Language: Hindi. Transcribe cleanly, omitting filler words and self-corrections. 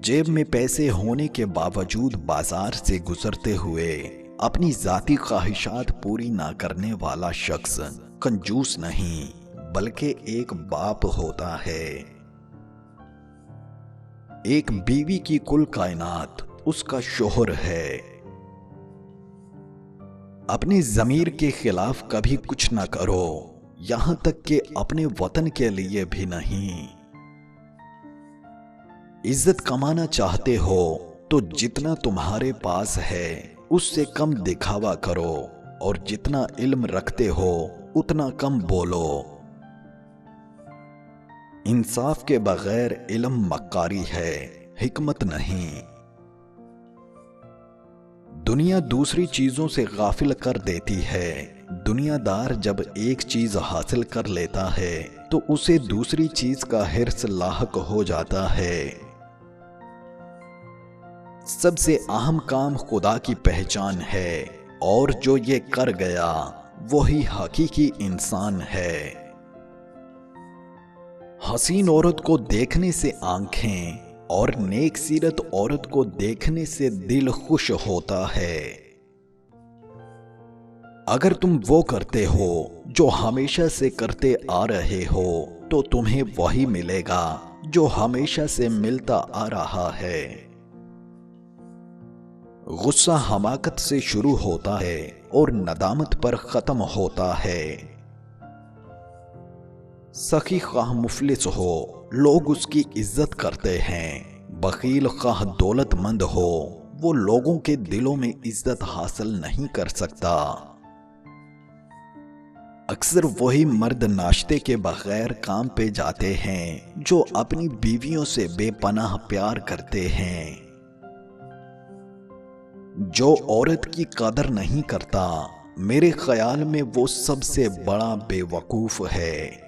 जेब में पैसे होने के बावजूद बाजार से गुजरते हुए अपनी जाती ख्वाहिशात पूरी ना करने वाला शख्स कंजूस नहीं बल्कि एक बाप होता है। एक बीवी की कुल कायनात उसका शोहर है। अपनी ज़मीर के खिलाफ कभी कुछ ना करो, यहां तक कि अपने वतन के लिए भी नहीं। इज्जत कमाना चाहते हो तो जितना तुम्हारे पास है उससे कम दिखावा करो, और जितना इल्म रखते हो उतना कम बोलो। इंसाफ के बगैर इल्म मक्कारी है, हिकमत नहीं। दुनिया दूसरी चीजों से गाफिल कर देती है। दुनियादार जब एक चीज हासिल कर लेता है तो उसे दूसरी चीज का हिर्स लाहक हो जाता है। सबसे अहम काम खुदा की पहचान है, और जो ये कर गया वही हकीकी इंसान है। हसीन औरत को देखने से आंखें और नेक सीरत औरत को देखने से दिल खुश होता है। अगर तुम वो करते हो जो हमेशा से करते आ रहे हो तो तुम्हें वही मिलेगा जो हमेशा से मिलता आ रहा है। गुस्सा हमाकत से शुरू होता है और नदामत पर खत्म होता है। सखी खाह मुफलिस हो, लोग उसकी इज्जत करते हैं। बखील खाह दौलतमंद हो, वो लोगों के दिलों में इज्जत हासिल नहीं कर सकता। अक्सर वही मर्द नाश्ते के बगैर काम पे जाते हैं जो अपनी बीवियों से बेपनाह प्यार करते हैं। जो औरत की कदर नहीं करता, मेरे ख्याल में वो सबसे बड़ा बेवकूफ है।